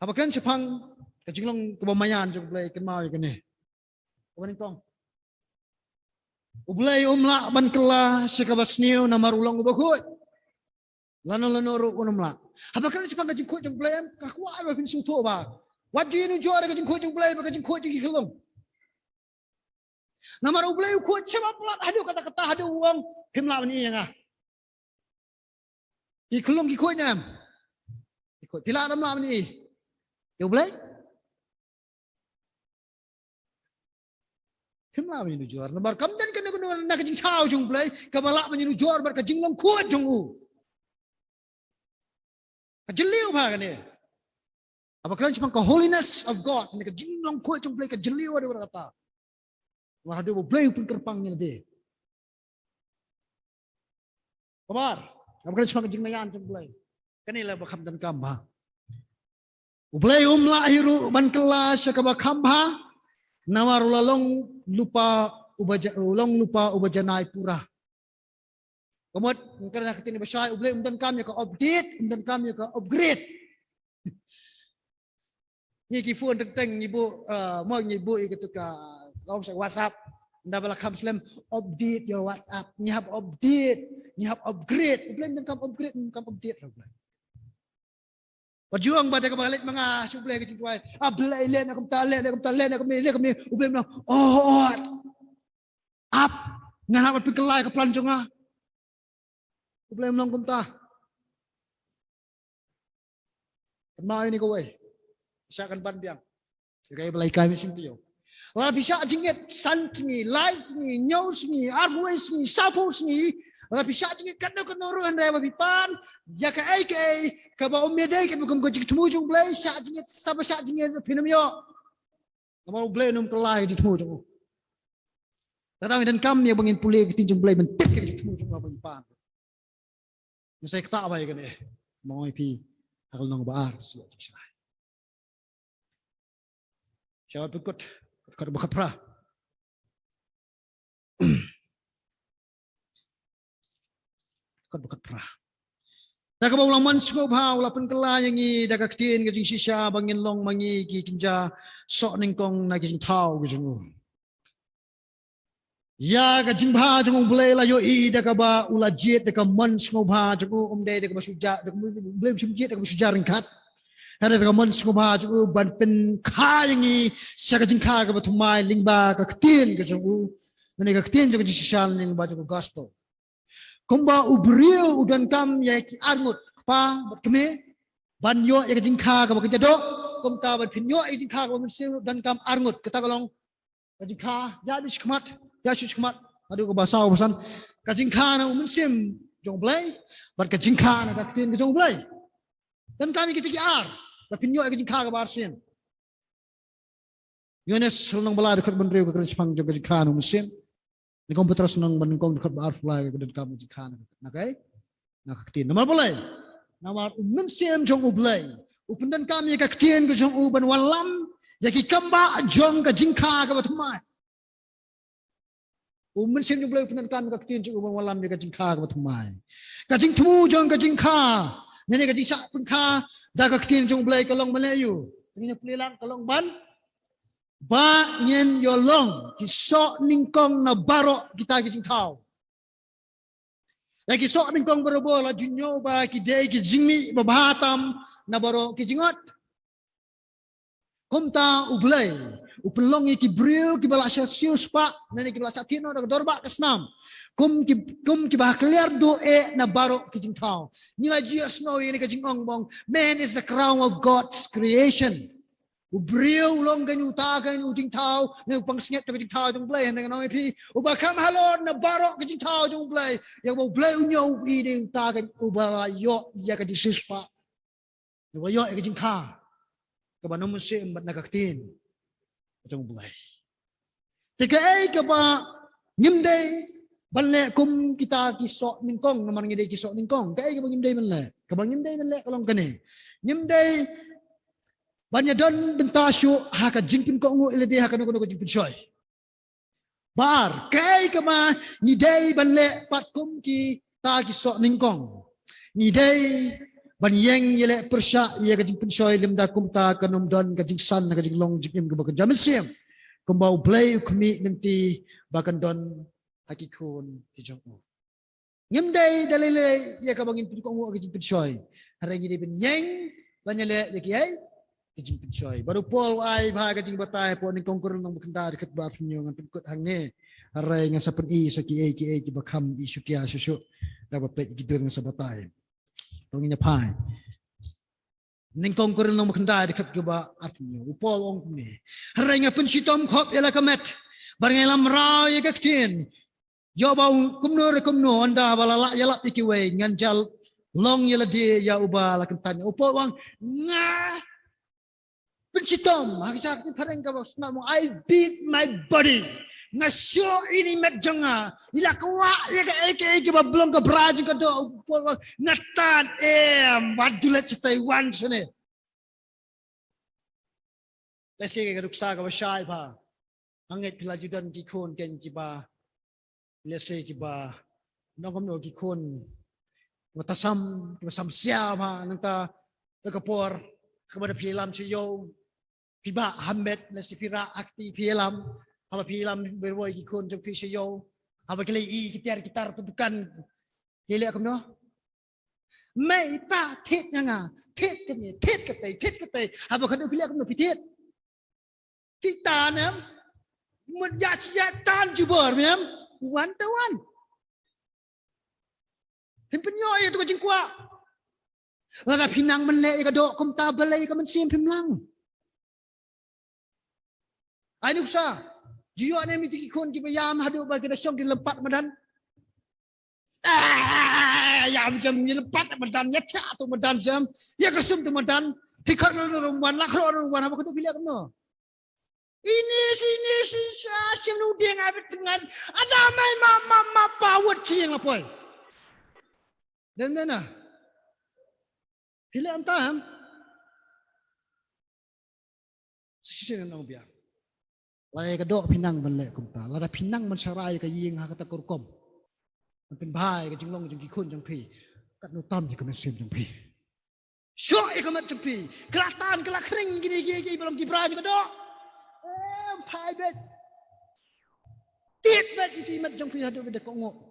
Apakah Jepang kejinglong kebamayan jong play kenal kan ni. Kawan kong. Ublay umla ban kela sekabas niu na marulong ubakut. Lano ru unumla. Apakah Jepang kejingkut jong play kakwa ba pinsu to ba. What do you know jora kejingkut jong play ba kejingkut jong kelong. Nama ublay ukut sebab pula hadu kata-kata hadu uang himla ni yang ah. Ikelong ikut nyam. Ikut pila nama ni. Ublay. Himla ni juar. Nabar kamdan kan nak kejing chau jong play kamalak ni juar bar kejing long kuat jong u. Kejeliu ba kan ni. Apakah cuma ke holiness of God ni kejing long kuat jong play kejeliu ada berkata. Wah dia boleh pun terpangnya dia. Kabar, apa cuma kejing mayan cuma boleh. Kanilah bakam dan kambha. Boleh lahiru ban kelas sekaba kambha. Nawar ulalong lupa ubajanai pura. Kemudian kerana kita ni bersai boleh umdan kami ke update, umdan kami ke upgrade. Ni kifun tentang ibu, mau ibu itu ke Kau WhatsApp, anda balak Muslim update your WhatsApp, ni have update, ni have upgrade, belum nak upgrade, nak update lah. Berjuang pada kebalik mga suplai kecil tuai, belai len, aku talent, aku ni, ubah bilang, up, ngana apa pikelai ke pelancong ah, ubah bilang kumta, kenal ini kau, saya akan bandiang, kaya belai kami simpio. Wala bisa jingit sant ni, lies ni, news ni, arways ni, sapos ni. Wala bisa jingit kano-kanoruhan raya mabipan. Jaka ay kaba umedey kat bukum kajik tumujung blay. Sa jingit, saba sa jingit pinamyo. Nama blay nung kelay di tumujung. Tatawin dan kami yang bangin pulih ketinjung blay mentip kajik tumujung mabipan. Nasay katabay kan eh. Mga ipi, akal nang baar. Siya jik siya. Siya pikot. Kat bakat pra. Kat bakat pra. Dak ba ulang mansgo ba ula pen kela yang i dak aktin ke jing shisha bangin long mangi ki kinja sok ning kong na ki jing tau ke jing. Ya ka jing ba jing boleh la yo i dak ba ula jet dak mansgo ba jing de dak ba suja dak boleh jet dak suja ringkat. Ada dengan sekolah juga ban pen kaya ni siapa jengkar ke batumai lingba ke ketin ke jengku, dan ke ketin juga disisal lingba juga gospel. Kumba ubriu udan kam ya ki armut kpa berkeme ban yo ya jengkar ke bekerja dok, kumta ban pinyo ya jengkar ke mensil dan kam armut kita kalong jengkar jadi skmat aduh ke bahasa pesan ke jengkar na mensim jong blay, ban ke jengkar na ke ketin ke jong blay, dan kami kita ki ar. Tapi nyo ay kajing kaga barsin. Yones nang bala dekat benriu ke Jepang juga jika nu musim. Ni komputer senang bandingkong dekat bar fly ke dekat kamu jika nakai. Nak ketin. Nama boleh. Nama musim jong ublay. Upendan kami ke ketin ke jong uban walam. Jaki kamba jong ke jingka ke batumai. Musim jong ublay upendan kami ke ketin jong uban walam ke jingka ke batumai. Kajing temu jong ke jingka. Nyanyi kajing sak pengka dah ketin jong blay kalong Melayu. Ini pelilang kalong ban. Ba nyen yolong kisok ningkong na barok kita kajing tau. Ya kisok ningkong berobol la junyo ba kidei ki jingmi babahatam na barok kijingot. Kumta ublay, upelongi ki briu ki balak Celsius pak, nani ki balak Satino dak dorbak ke senam. Kum ki bah clear doe na barok ki jingtau. Nila jias no ini ka jingong bong. Man is the crown of God's creation. Ubriu long ganyu ta ganyu jingtau, ne upang snget ka jingtau jong blay dengan oi pi. Ubakam halon na barok ki jingtau jong blay. Yang mau blay unyo ini ta gan ubala yo ya ka jisus pak. Yo yo ka jingka. Kabano musim bat nakaktin. Jong blay. Tika ay ka ba ngimday banle kum kita kisok ningkong naman ngide kisok ningkong kay kabang ngimday manle kalong kani ngimday banya don bentasyo haka jingpin ko ngo ilade haka no ko jingpin soy bar kay kama ngide banle pat kum ki ta kisok ningkong ngide ban yeng yele persya ia kajing pensoi limda kumta kanom don kajing san kajing long jikim ke bakan jamin siam kumbau play ukmi nanti bakan don akikun kijong ngimdai dalile ia ka bangin pikong kajing pensoi hari ini ben yeng banyale yakiai kajing pensoi baru pol ai ba kajing batai po ni kongkur nang bakanda dekat ba pinyo ngan pikut hangne hari nga sapen i saki ki bakam i sukia susu dapat pet gidur nga sabatai tongnya pai ning kongkur nang bakanda dekat ba pinyo upol ong ni hari nga pensitom khop yala kamet barngai lam ra ya kaktin yo bau kumno anda balala yalap ikiwe nganjal long yala dia ya uba la kentanya upol wang nga pensitom hakisa ni pareng ka bos namo I beat my body nga show ini met janga ila kwa ya ka eke ba belum ka braji ka do upol wang ngatan madulet sa Taiwan sene lesi ka ruksa ka basai ba angit pelajudan kikon ken kiba lesi kiba nongom no kikon matasam masam siapa nanta lekapor kepada film siyo piba Hamid nasi pira akti film apa film berwoi kikon jeng pi siyo apa kali i gitar tu bukan kile aku no mai pa tet nga tet ketai apa kadu pilih aku no pitet kita nam menjadikan jubur nam one to one Himpenyo itu kajing kuat. Lada pinang menlek ka dok kum tabalay ka mensim pimlang. Ay nuksa. Jiyo na mi tikikon ki bayam hadu ba kita syong dilempat madan. Yam jam dilempat madan nyata tu madan jam. Ya kesum tu madan. Hikar rumwan lakro rumwan apa kudu pilih kamu. Ini sini sim nuding abet dengan ada mai mama pawat ciang lapoi. Dan mana? Pilih antaham. Sisi nang biar. Lai kedok pinang balik kumta. Lada pinang mensarai ke ying ha kata kurkom. Pen bahai ke jinglong jeng kikun jeng pi. Kat nutam je ke mesim jeng pi. Syok ke mat jeng pi. Kelatan kelak kering gini belum kibra je kedok. Pai bet. Tit bet iki mat jeng pi hadu beda kongok.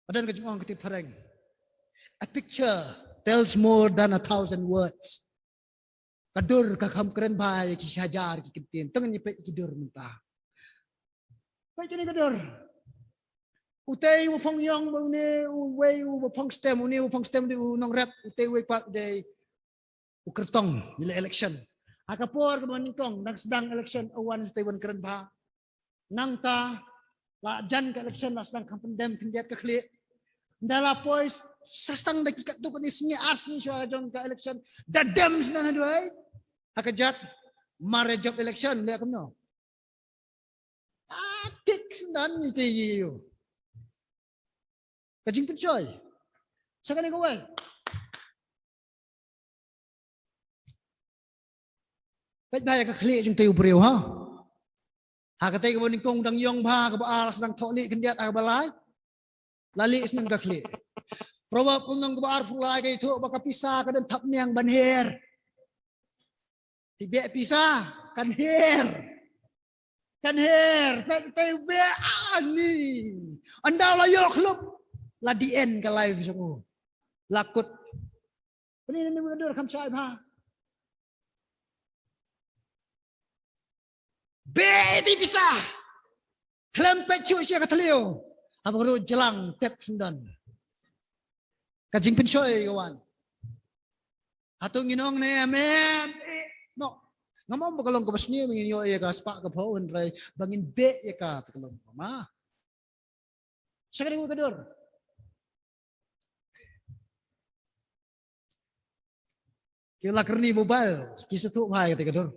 Padan ke jengong ketip pareng. A picture tells more than 1,000 words. Kadur kakam keren bahaya kishajar kikintin. Tengan nyepet kidur mentah. Baik kini kadur. Utay upong yong ni uway upong stem di unong rep utay way pak day ukertong nila election. Akapor kemaningkong nang sedang election awan sa Taiwan keren bah. Nang ta la jan ka election la sedang kampendem kendiat ka klik. Ndala pois sastang dakikat tu kan isnya ars ni sya jong ka election dadam sina duai akajat marejap election le kamno tik sendan ni ti yu kajing pencoy sakane ko wai bet baya ka klik jong tayu breu ha hakatay ko ning kong dang yong ba ka ba aras dang tholi kendiat ka balai lali isnang kakli. Proba punong kebar pulai kay itu baka pisah kadan tap niang banher. Tibe pisah kanher. Tibe ani. Anda layo klub la dien ka live sungu. Lakut. Ini mendur kam sai ba. Be di pisah. Klempet cu sia katlio. Apa kau jelang tep sundan? Kajing pensoy kawan. Atau nginong ne no. Ngamom bakalong ka basni menginyo ya ka spa ka paun ray bangin be ya ka takalong ma. Sakali ko kador. Kila kerni mobile kisah tu bahaya kata kador.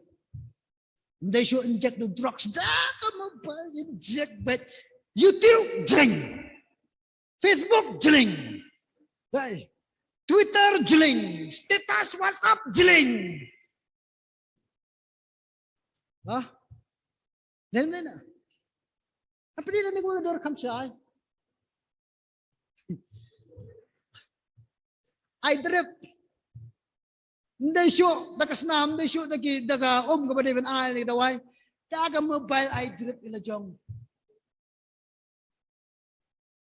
They should inject the drugs. Dah mobile inject but YouTube jeling, Facebook jeling, Twitter jeling, status WhatsApp jeling. Ah, dan mana? Apa dia nak guna dor kam syai? I drip. They show the Kasnam, they show the Kabade when I the way. Taga mobile I drip in the Jong.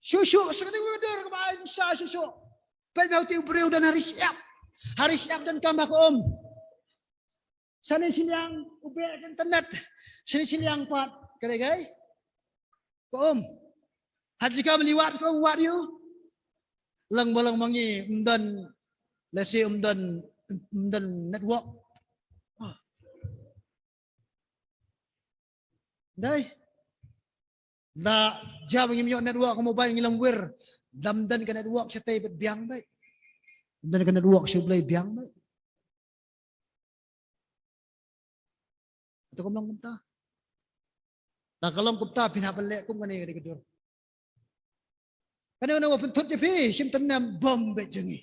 Show, so they were there by show. But now to brew than Harish Yap dan come back home. Sana silang ubek internet. Sana silang pat. Kaya Ko Haji ka meliwat ko what you? Lang balang mangi umdan let's say umdan network. Dai. Da jam ngi network ko mobile ngi langwir. Damdan ka network sa tay bet biang bay. Damdan ka network sa blay biang bay. Ito kumlang kumta. Takalam kumta pinapalek kum kani kadi kedur. Kani na wapun tot jepi sim tanam bom bet jengi.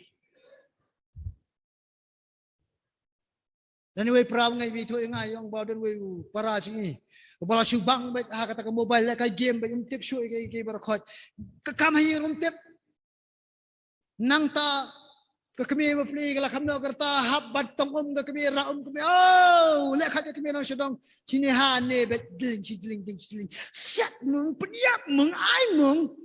Dan we praw ngai vi thoi ngai yang baw dan we para jengi. Kepala subang bet ha kata ke mobile kai game bet tip show kai barakot. Kam hi tip. Nang ta kami mapli kala kamno kerta hab batong kami raum kami oh lekhat kami nang sedang sini hane bet ding siat mung peniap mung ai mung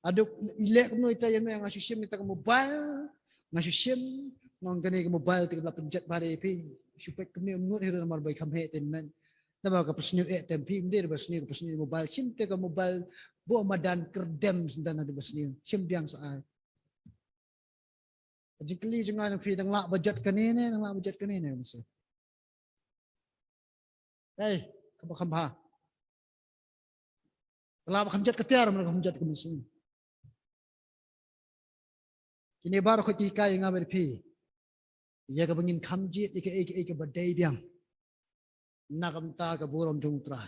aduk ilek kami ita yang ngasusim ita ke mobile ngasusim nang kani ke mobile tika penjat bare pi supaya kami umnut hero nomor baik kami tenmen nama ka pesniu tempi mdir pesniu mobile sim tika mobile bo madan kerdem sendan ada besni sembiang saat jikli jangan fi tang lak budget kanene tang lak budget kanene mesti kambha lak kamjat ketiar mereka kamjat ke mesti kini baru ketika yang ngabar pi ia ke bengin kamjit ike badai biang nakam ta ke buram jungtra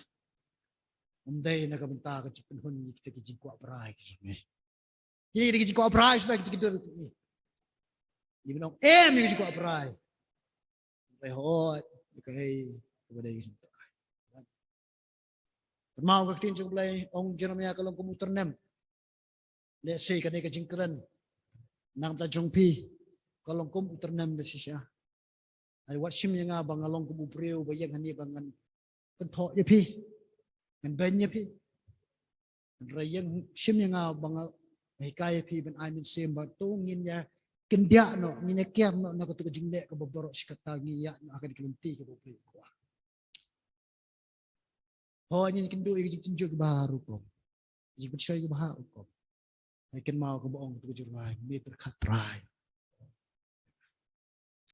Umday na kabanta ka chipen hun kita kijing ko apray kijing. Ini kijing ko apray sudah kita kidur. Di bilang kijing ko apray. Sampai hot kay kepada kijing. Mau ka tin jumlay ong Jeremiah kalong komputer nem. Let's say kanay kijing kran nang ta jongpi kalong komputer nem na siya. Ay what sim nga bang along kubupreo bayang hani bangan kanto yapi. Kan banyak pi, rayang sim yang abang hikayat pi ben amin sim batungin ya kendia no nginya kiar no nak tu kejingdek ke beberapa sekatagi ya akan dikelenti ke bopli ko. Ho nyin kendo Jingtynjuh ke baru ko. Jingtynjuh ke baru ko. Ikan mau ke boong tu kejurmai me berkat rai.